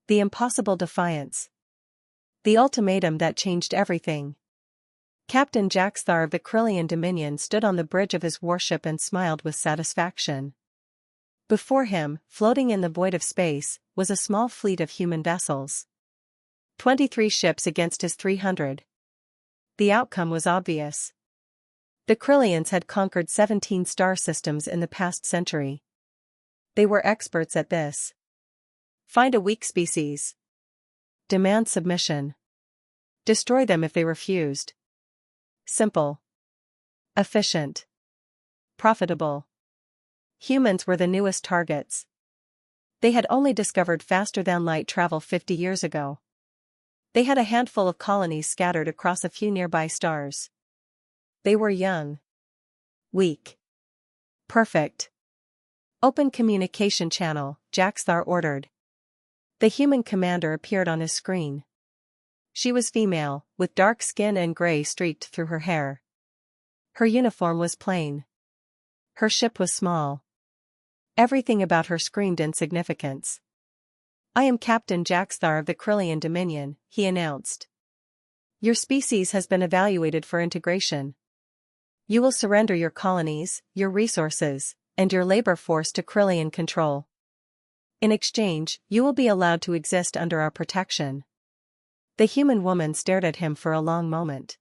The impossible defiance. The ultimatum that changed everything. Captain Jaxthar of the Corellian Dominion stood on the bridge of his warship and smiled with satisfaction. Before him, floating in the void of space, was a small fleet of human vessels. 23 ships against his 300. The outcome was obvious. The Corellians had conquered 17 star systems in the past century. They were experts at this. Find a weak species. Demand submission. Destroy them if they refused. Simple. Efficient. Profitable. Humans were the newest targets. They had only discovered faster-than-light travel 50 years ago. They had a handful of colonies scattered across a few nearby stars. They were young. Weak. Perfect. Open communication channel, Jaxthar ordered. The human commander appeared on his screen. She was female, with dark skin and gray streaked through her hair. Her uniform was plain. Her ship was small. Everything about her screamed insignificance. I am Captain Jaxthar of the Corellian Dominion, he announced. Your species has been evaluated for integration. You will surrender your colonies, your resources, and your labor force to Corellian control. In exchange, you will be allowed to exist under our protection. The human woman stared at him for a long moment.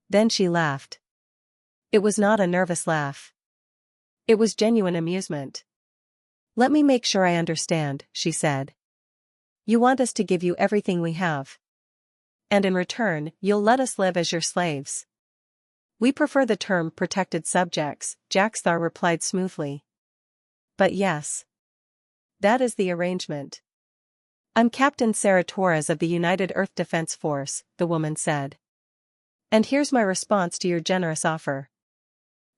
Then she laughed. It was not a nervous laugh. It was genuine amusement. Let me make sure I understand, she said. You want us to give you everything we have. And in return, you'll let us live as your slaves. We prefer the term protected subjects, Jaxthar replied smoothly. But yes. That is the arrangement. I'm Captain Sarah Torres of the United Earth Defense Force, the woman said. And here's my response to your generous offer.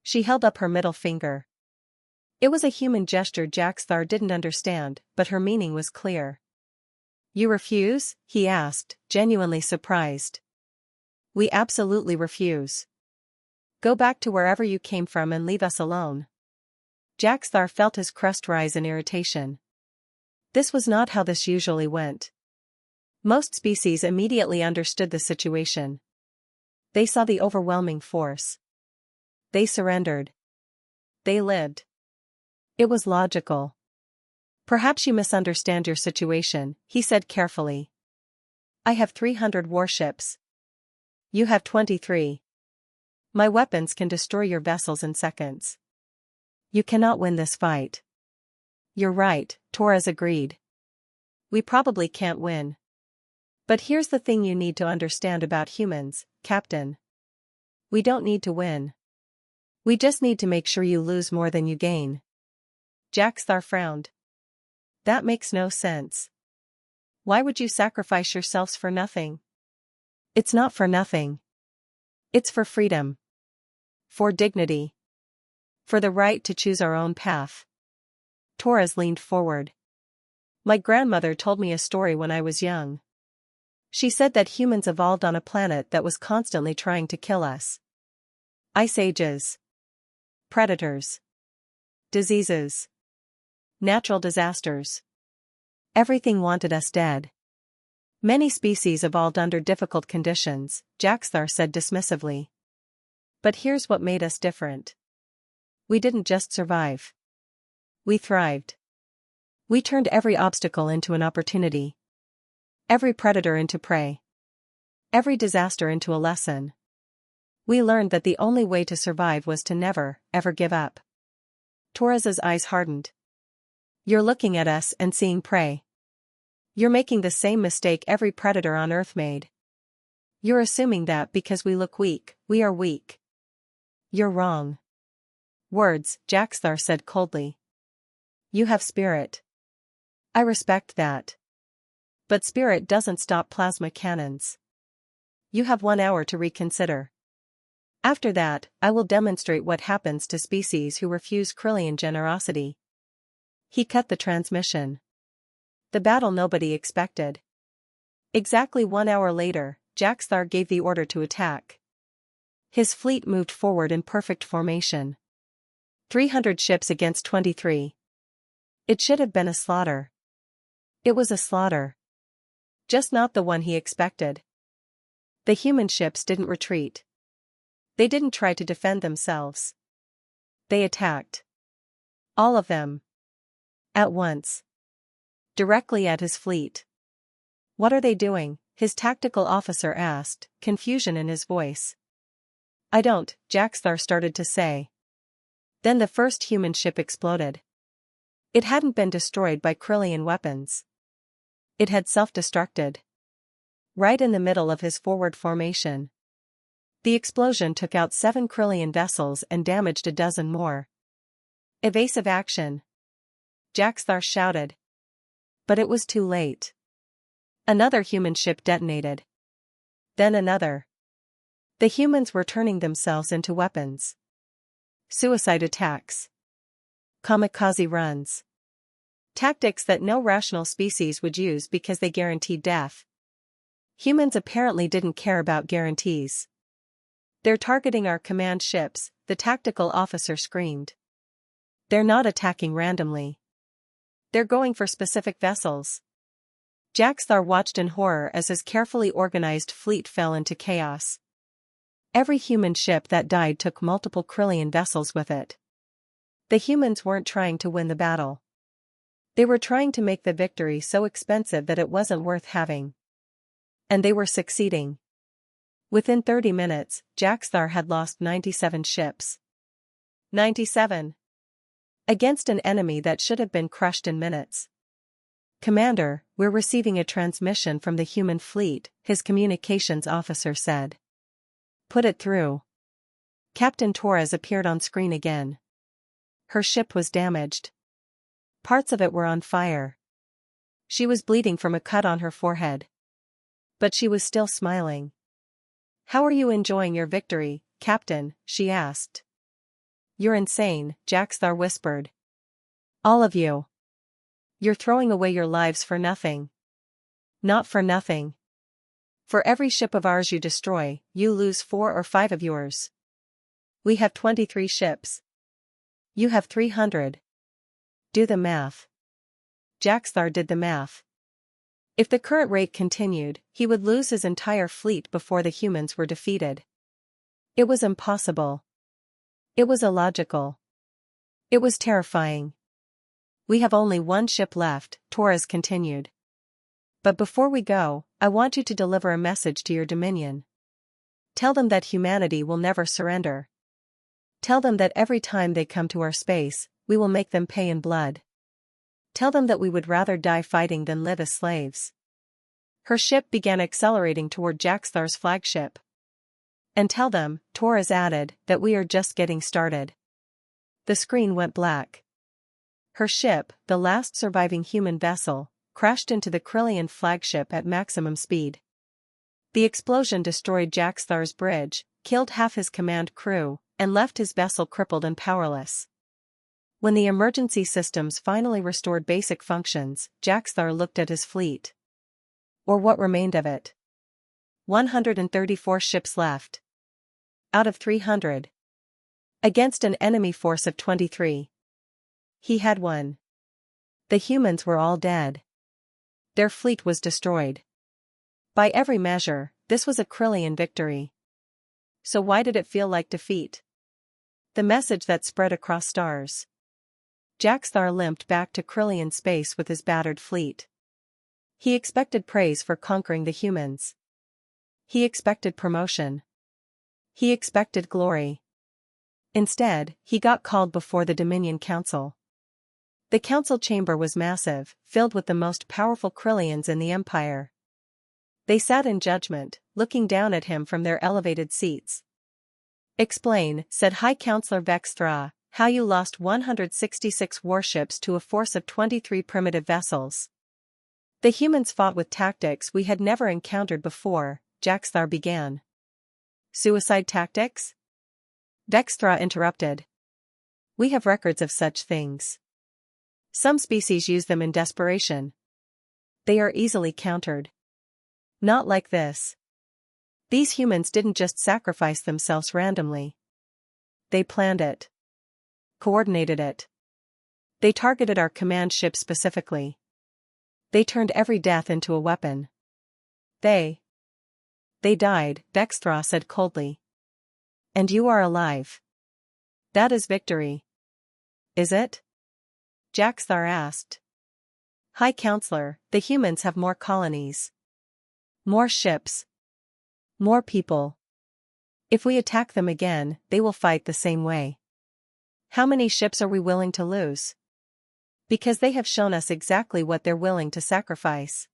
She held up her middle finger. It was a human gesture Jaxthar didn't understand, but her meaning was clear. You refuse? He asked, genuinely surprised. We absolutely refuse. Go back to wherever you came from and leave us alone. Jaxthar felt his crest rise in irritation. This was not how this usually went. Most species immediately understood the situation. They saw the overwhelming force. They surrendered. They lived. It was logical. Perhaps you misunderstand your situation, he said carefully. I have 300 warships. You have 23. My weapons can destroy your vessels in seconds. You cannot win this fight. You're right, Torres agreed. We probably can't win. But here's the thing you need to understand about humans, Captain. We don't need to win. We just need to make sure you lose more than you gain. Jaxthar frowned. That makes no sense. Why would you sacrifice yourselves for nothing? It's not for nothing. It's for freedom. For dignity. For the right to choose our own path. Torres leaned forward. My grandmother told me a story when I was young. She said that humans evolved on a planet that was constantly trying to kill us. Ice ages. Predators. Diseases. Natural disasters. Everything wanted us dead. Many species evolved under difficult conditions, Jaxthar said dismissively. But here's what made us different. We didn't just survive. We thrived. We turned every obstacle into an opportunity. Every predator into prey. Every disaster into a lesson. We learned that the only way to survive was to never, ever give up. Torres's eyes hardened. You're looking at us and seeing prey. You're making the same mistake every predator on Earth made. You're assuming that because we look weak, we are weak. You're wrong. Words, Jaxthar said coldly. You have spirit. I respect that. But spirit doesn't stop plasma cannons. You have 1 hour to reconsider. After that, I will demonstrate what happens to species who refuse Corellian generosity. He cut the transmission. The battle nobody expected. Exactly 1 hour later, Jaxthar gave the order to attack. His fleet moved forward in perfect formation. 300 ships against 23. It should have been a slaughter. It was a slaughter. Just not the one he expected. The human ships didn't retreat. They didn't try to defend themselves. They attacked. All of them. At once. Directly at his fleet. "What are they doing?" his tactical officer asked, confusion in his voice. "I don't," Jaxthar started to say. Then the first human ship exploded. It hadn't been destroyed by Krillian weapons. It had self-destructed. Right in the middle of his forward formation. The explosion took out 7 Krillian vessels and damaged a dozen more. "Evasive action!" Jaxthar shouted. But it was too late. Another human ship detonated. Then another. The humans were turning themselves into weapons. Suicide attacks. Kamikaze runs. Tactics that no rational species would use because they guaranteed death. Humans apparently didn't care about guarantees. "They're targeting our command ships," the tactical officer screamed. "They're not attacking randomly. They're going for specific vessels." Jaxthar watched in horror as his carefully organized fleet fell into chaos. Every human ship that died took multiple Krillian vessels with it. The humans weren't trying to win the battle. They were trying to make the victory so expensive that it wasn't worth having. And they were succeeding. Within 30 minutes, Jaxthar had lost 97 ships. 97. Against an enemy that should have been crushed in minutes. "Commander, we're receiving a transmission from the human fleet," his communications officer said. "Put it through." Captain Torres appeared on screen again. Her ship was damaged. Parts of it were on fire. She was bleeding from a cut on her forehead. But she was still smiling. "How are you enjoying your victory, Captain?" she asked. "You're insane," Jaxthar whispered. "All of you. You're throwing away your lives for nothing." "Not for nothing. For every ship of ours you destroy, you lose 4 or 5 of yours. We have 23 ships. You have 300. Do the math." Jaxthar did the math. If the current rate continued, he would lose his entire fleet before the humans were defeated. It was impossible. It was illogical. It was terrifying. "We have only 1 ship left," Torres continued. "But before we go, I want you to deliver a message to your Dominion. Tell them that humanity will never surrender. Tell them that every time they come to our space, we will make them pay in blood. Tell them that we would rather die fighting than live as slaves." Her ship began accelerating toward Jaxthar's flagship. "And tell them," Torres added, "that we are just getting started." The screen went black. Her ship, the last surviving human vessel, crashed into the Krillian flagship at maximum speed. The explosion destroyed Jaxthar's bridge, killed half his command crew, and left his vessel crippled and powerless. When the emergency systems finally restored basic functions, Jaxthar looked at his fleet. Or what remained of it. 134 ships left. Out of 300. Against an enemy force of 23. He had won. The humans were all dead. Their fleet was destroyed. By every measure, this was a Krillian victory. So why did it feel like defeat? The message that spread across stars. Jaxthar limped back to Krillian space with his battered fleet. He expected praise for conquering the humans. He expected promotion. He expected glory. Instead, he got called before the Dominion Council. The council chamber was massive, filled with the most powerful Krillians in the Empire. They sat in judgment, looking down at him from their elevated seats. "Explain," said High Counselor Vexthra, "how you lost 166 warships to a force of 23 primitive vessels." "The humans fought with tactics we had never encountered before," Jaxthar began. "Suicide tactics?" Vexthra interrupted. "We have records of such things. Some species use them in desperation. They are easily countered. Not like this. These humans didn't just sacrifice themselves randomly. They planned it. Coordinated it. They targeted our command ship specifically. They turned every death into a weapon. They died, Dexthra said coldly. And you are alive. That is victory. Is it? Jaxthar asked. High Counselor, the humans have more colonies. More ships. More people. If we attack them again, they will fight the same way. How many ships are we willing to lose? Because they have shown us exactly what they're willing to sacrifice.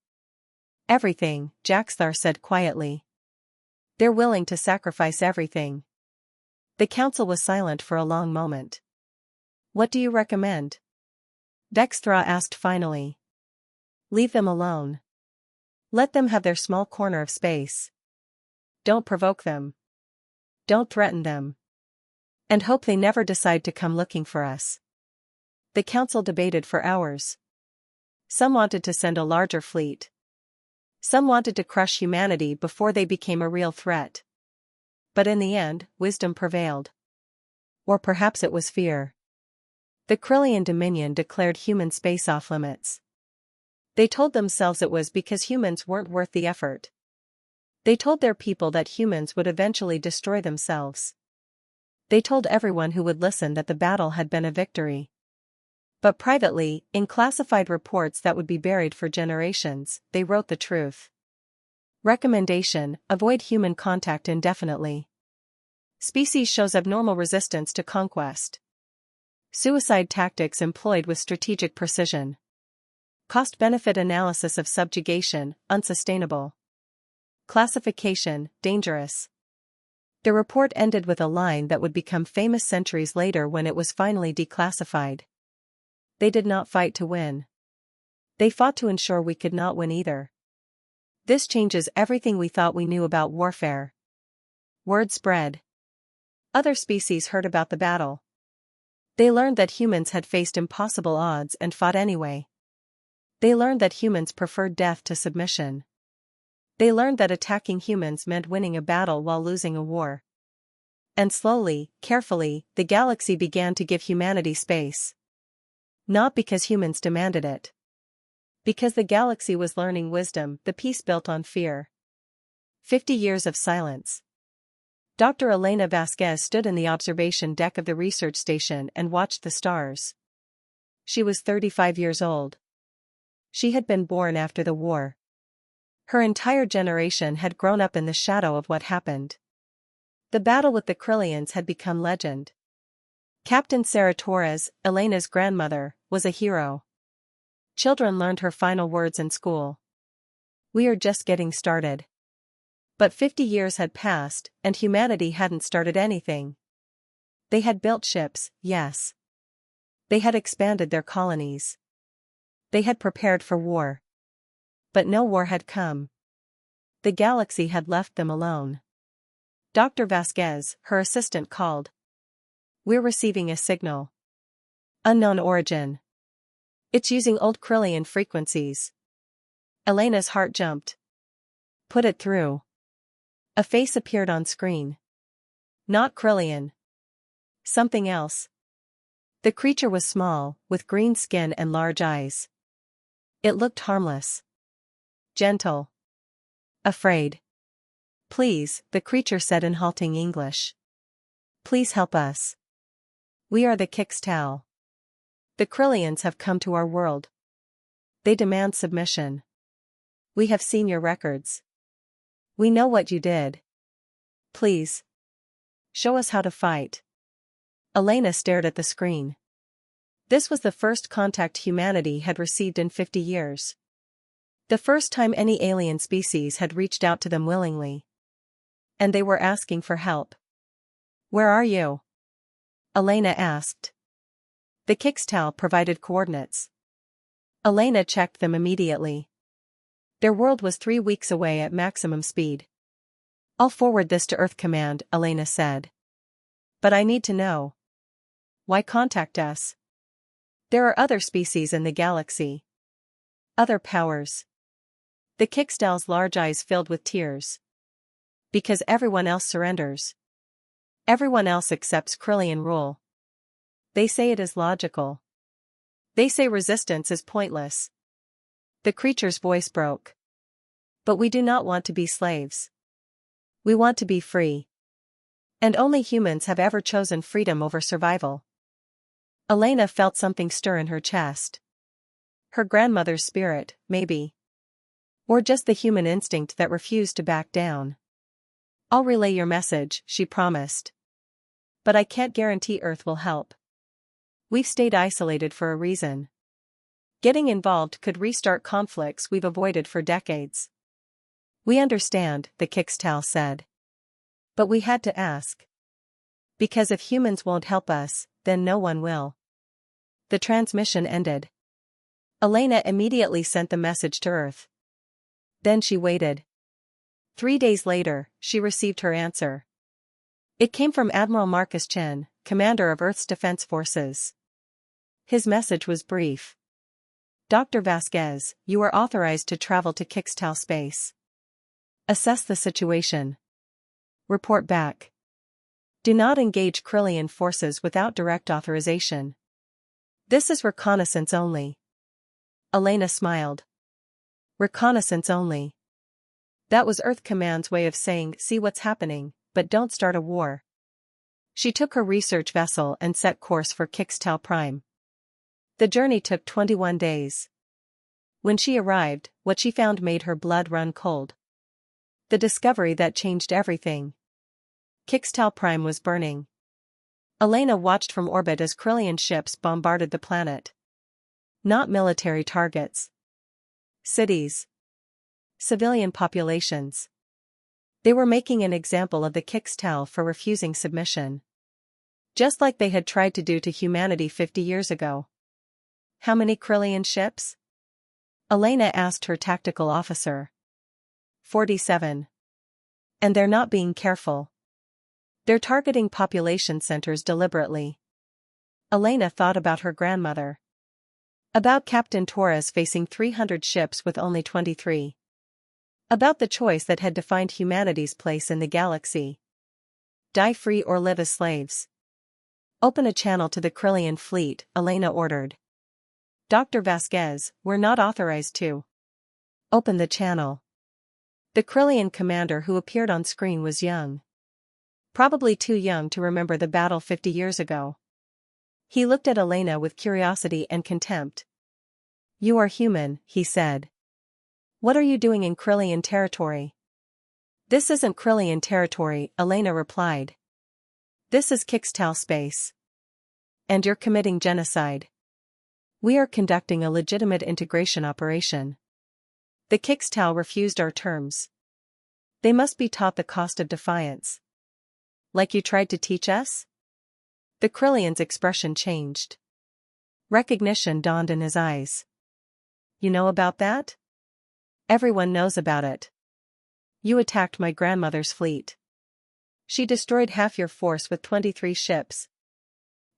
Everything, Jaxthar said quietly. They're willing to sacrifice everything. The council was silent for a long moment. What do you recommend? Dexthra asked finally. Leave them alone. Let them have their small corner of space. Don't provoke them. Don't threaten them. And hope they never decide to come looking for us. The council debated for hours. Some wanted to send a larger fleet. Some wanted to crush humanity before they became a real threat. But in the end, wisdom prevailed. Or perhaps it was fear. The Terran Dominion declared human space off limits. They told themselves it was because humans weren't worth the effort. They told their people that humans would eventually destroy themselves. They told everyone who would listen that the battle had been a victory. But privately, in classified reports that would be buried for generations, they wrote the truth. Recommendation: avoid human contact indefinitely. Species shows abnormal resistance to conquest. Suicide tactics employed with strategic precision. Cost-benefit analysis of subjugation, unsustainable. Classification, dangerous. The report ended with a line that would become famous centuries later when it was finally declassified. They did not fight to win. They fought to ensure we could not win either. This changes everything we thought we knew about warfare. Word spread. Other species heard about the battle. They learned that humans had faced impossible odds and fought anyway. They learned that humans preferred death to submission. They learned that attacking humans meant winning a battle while losing a war. And slowly, carefully, the galaxy began to give humanity space. Not because humans demanded it. Because the galaxy was learning wisdom, the peace built on fear. 50 years of silence. Dr. Elena Vasquez stood in the observation deck of the research station and watched the stars. She was 35 years old. She had been born after the war. Her entire generation had grown up in the shadow of what happened. The battle with the Krillians had become legend. Captain Sarah Torres, Elena's grandmother, was a hero. Children learned her final words in school. We are just getting started. But 50 years had passed, and humanity hadn't started anything. They had built ships, yes. They had expanded their colonies. They had prepared for war. But no war had come. The galaxy had left them alone. Dr. Vasquez, her assistant, called. We're receiving a signal. Unknown origin. It's using old Krillian frequencies. Elena's heart jumped. Put it through. A face appeared on screen. Not Krillian. Something else. The creature was small, with green skin and large eyes. It looked harmless. Gentle. Afraid. Please, the creature said in halting English. Please help us. We are the Kixtal. The Krillians have come to our world. They demand submission. We have seen your records. We know what you did. Please. Show us how to fight. Elena stared at the screen. This was the first contact humanity had received in 50 years. The first time any alien species had reached out to them willingly. And they were asking for help. Where are you? Elena asked. The Kixtal provided coordinates. Elena checked them immediately. Their world was 3 weeks away at maximum speed. I'll forward this to Earth Command, Elena said. But I need to know. Why contact us? There are other species in the galaxy. Other powers. The Kixtal's large eyes filled with tears. Because everyone else surrenders. Everyone else accepts Krillian rule. They say it is logical. They say resistance is pointless. The creature's voice broke. But we do not want to be slaves. We want to be free. And only humans have ever chosen freedom over survival. Elena felt something stir in her chest. Her grandmother's spirit, maybe. Or just the human instinct that refused to back down. I'll relay your message, she promised. But I can't guarantee Earth will help. We've stayed isolated for a reason. Getting involved could restart conflicts we've avoided for decades. We understand, the Kixtal said. But we had to ask. Because if humans won't help us, then no one will. The transmission ended. Elena immediately sent the message to Earth. Then she waited. 3 days later, she received her answer. It came from Admiral Marcus Chen, commander of Earth's Defense Forces. His message was brief. Dr. Vasquez, you are authorized to travel to Kixtal space. Assess the situation. Report back. Do not engage Krillian forces without direct authorization. This is reconnaissance only. Elena smiled. Reconnaissance only. That was Earth Command's way of saying, see what's happening, but don't start a war. She took her research vessel and set course for Kixtal Prime. The journey took 21 days. When she arrived, what she found made her blood run cold. The discovery that changed everything. Kixtal Prime was burning. Elena watched from orbit as Krillian ships bombarded the planet. Not military targets. Cities. Civilian populations. They were making an example of the Kixtal for refusing submission. Just like they had tried to do to humanity 50 years ago. How many Krillian ships? Elena asked her tactical officer. 47. And they're not being careful. They're targeting population centers deliberately. Elena thought about her grandmother. About Captain Torres facing 300 ships with only 23. About the choice that had defined humanity's place in the galaxy. Die free or live as slaves. Open a channel to the Krillian fleet, Elena ordered. Dr. Vasquez, we're not authorized to. Open the channel. The Krillian commander who appeared on screen was young. Probably too young to remember the battle 50 years ago. He looked at Elena with curiosity and contempt. You are human, he said. What are you doing in Krillian territory? This isn't Krillian territory, Elena replied. This is Kixtal space. And you're committing genocide. We are conducting a legitimate integration operation. The Kixtal refused our terms. They must be taught the cost of defiance. Like you tried to teach us? The Krillian's expression changed. Recognition dawned in his eyes. You know about that? Everyone knows about it. You attacked my grandmother's fleet. She destroyed half your force with 23 ships.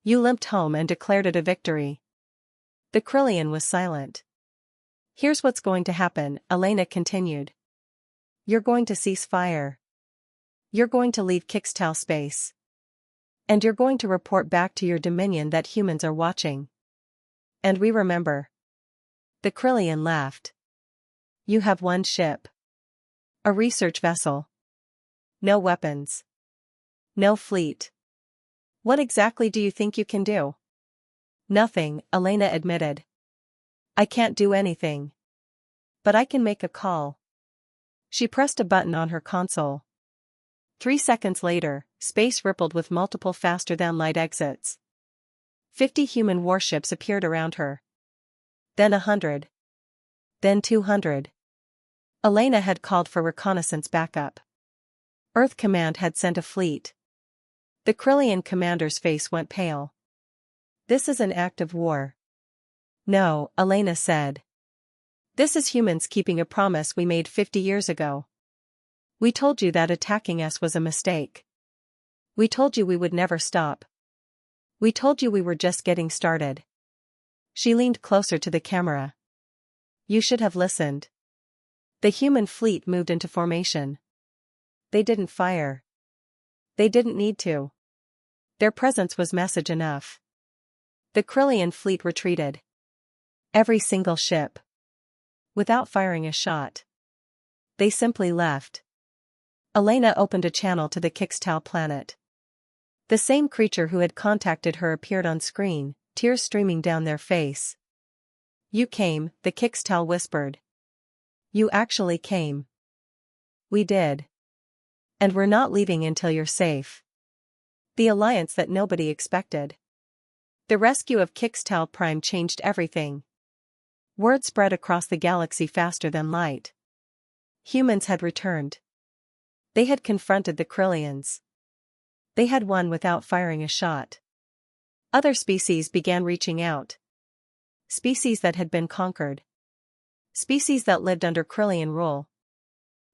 You limped home and declared it a victory. The Krillian was silent. Here's what's going to happen, Elena continued. You're going to cease fire. You're going to leave Kixtal space. And you're going to report back to your dominion that humans are watching. And we remember. The Krillian laughed. You have one ship. A research vessel. No weapons. No fleet. What exactly do you think you can do? Nothing, Elena admitted. I can't do anything. But I can make a call. She pressed a button on her console. 3 seconds later, space rippled with multiple faster-than-light exits. 50 human warships appeared around her. Then 100. Then 200. Elena had called for reconnaissance backup. Earth Command had sent a fleet. The Krillian commander's face went pale. This is an act of war. No, Elena said. This is humans keeping a promise we made 50 years ago. We told you that attacking us was a mistake. We told you we would never stop. We told you we were just getting started. She leaned closer to the camera. You should have listened. The human fleet moved into formation. They didn't fire. They didn't need to. Their presence was message enough. The Krillian fleet retreated. Every single ship. Without firing a shot. They simply left. Elena opened a channel to the Kixtal planet. The same creature who had contacted her appeared on screen, tears streaming down their face. "You came," the Kixtal whispered. "You actually came." "We did. And we're not leaving until you're safe." The alliance that nobody expected. The rescue of Kixtal Prime changed everything. Word spread across the galaxy faster than light. Humans had returned. They had confronted the Krillians. They had won without firing a shot. Other species began reaching out. Species that had been conquered. Species that lived under Krillian rule.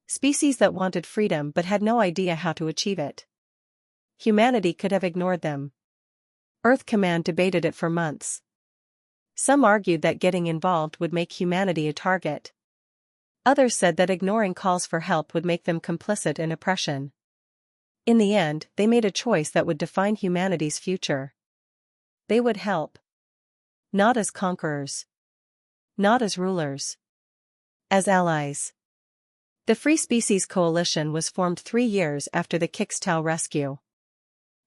Species that wanted freedom but had no idea how to achieve it. Humanity could have ignored them. Earth Command debated it for months. Some argued that getting involved would make humanity a target. Others said that ignoring calls for help would make them complicit in oppression. In the end, they made a choice that would define humanity's future. They would help. Not as conquerors. Not as rulers. As allies. The Free Species Coalition was formed 3 years after the Kixtal rescue.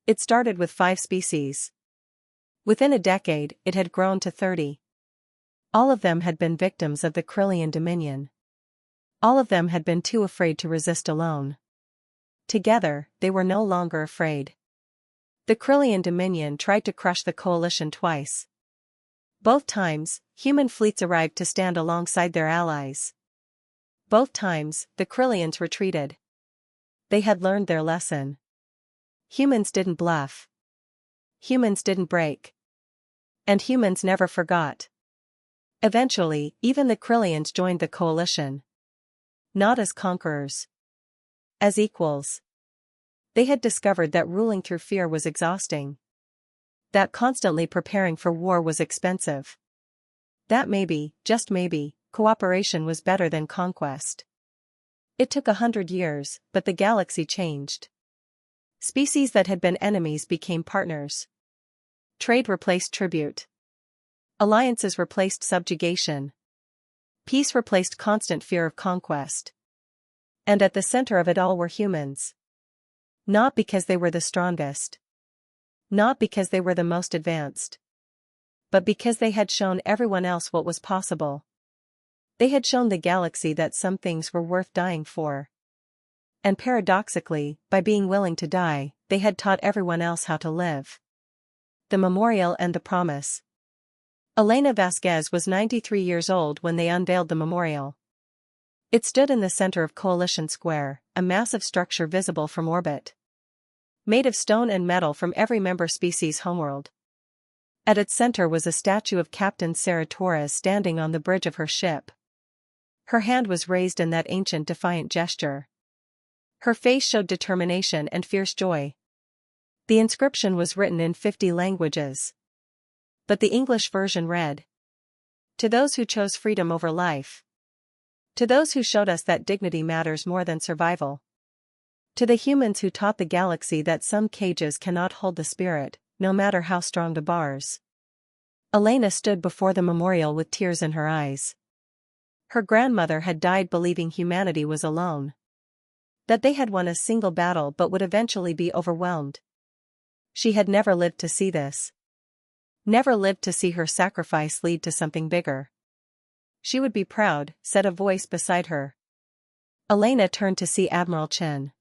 It started with 5 species. Within a decade, it had grown to 30. All of them had been victims of the Krillian Dominion. All of them had been too afraid to resist alone. Together, they were no longer afraid. The Krillian Dominion tried to crush the coalition twice. Both times, human fleets arrived to stand alongside their allies. Both times, the Krillians retreated. They had learned their lesson. Humans didn't bluff. Humans didn't break. And humans never forgot. Eventually, even the Krillians joined the coalition. Not as conquerors. As equals. They had discovered that ruling through fear was exhausting. That constantly preparing for war was expensive. That maybe, just maybe, cooperation was better than conquest. It took 100 years, but the galaxy changed. Species that had been enemies became partners. Trade replaced tribute. Alliances replaced subjugation. Peace replaced constant fear of conquest. And at the center of it all were humans. Not because they were the strongest. Not because they were the most advanced. But because they had shown everyone else what was possible. They had shown the galaxy that some things were worth dying for. And paradoxically, by being willing to die, they had taught everyone else how to live. The Memorial and the Promise. Elena Vasquez was 93 years old when they unveiled the memorial. It stood in the center of Coalition Square, a massive structure visible from orbit. Made of stone and metal from every member species' homeworld. At its center was a statue of Captain Sarah Torres standing on the bridge of her ship. Her hand was raised in that ancient defiant gesture. Her face showed determination and fierce joy. The inscription was written in 50 languages. But the English version read, "To those who chose freedom over life. To those who showed us that dignity matters more than survival. To the humans who taught the galaxy that some cages cannot hold the spirit, no matter how strong the bars." Elena stood before the memorial with tears in her eyes. Her grandmother had died believing humanity was alone. That they had won a single battle but would eventually be overwhelmed. She had never lived to see this. Never lived to see her sacrifice lead to something bigger. She would be proud, said a voice beside her. Elena turned to see Admiral Chen.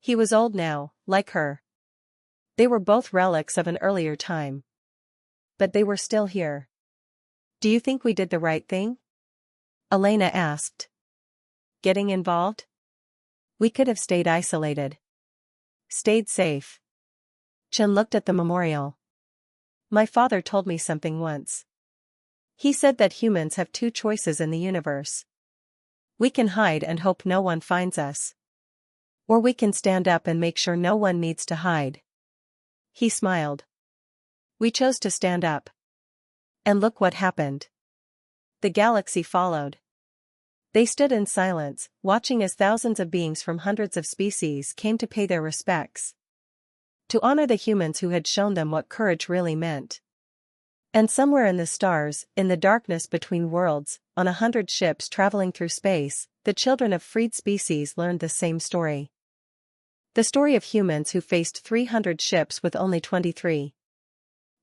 He was old now, like her. They were both relics of an earlier time. But they were still here. "Do you think we did the right thing?" Elena asked. "Getting involved? We could have stayed isolated. Stayed safe." Chen looked at the memorial. "My father told me something once. He said that humans have 2 choices in the universe. We can hide and hope no one finds us. Or we can stand up and make sure no one needs to hide." He smiled. "We chose to stand up. And look what happened." The galaxy followed. They stood in silence, watching as thousands of beings from hundreds of species came to pay their respects. To honor the humans who had shown them what courage really meant. And somewhere in the stars, in the darkness between worlds, on 100 ships traveling through space, the children of freed species learned the same story. The story of humans who faced 300 ships with only 23.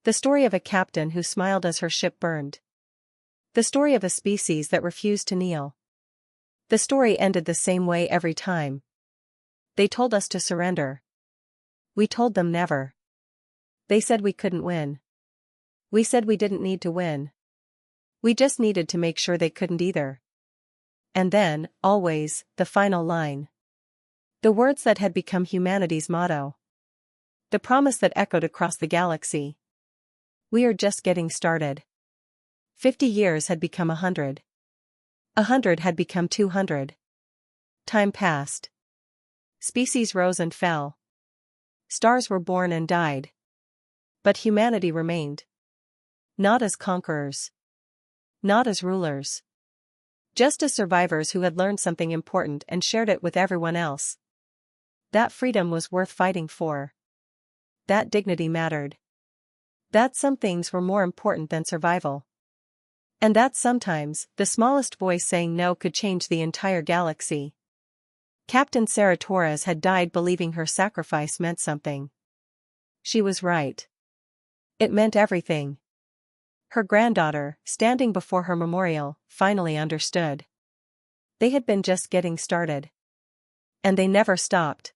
The story of a captain who smiled as her ship burned. The story of a species that refused to kneel. The story ended the same way every time. They told us to surrender. We told them never. They said we couldn't win. We said we didn't need to win. We just needed to make sure they couldn't either. And then, always, the final line. The words that had become humanity's motto. The promise that echoed across the galaxy. We are just getting started. 50 years had become 100. 100 had become 200. Time passed. Species rose and fell. Stars were born and died. But humanity remained. Not as conquerors. Not as rulers. Just as survivors who had learned something important and shared it with everyone else. That freedom was worth fighting for. That dignity mattered. That some things were more important than survival. And that sometimes, the smallest voice saying no could change the entire galaxy. Captain Sarah Torres had died believing her sacrifice meant something. She was right. It meant everything. Her granddaughter, standing before her memorial, finally understood. They had been just getting started. And they never stopped.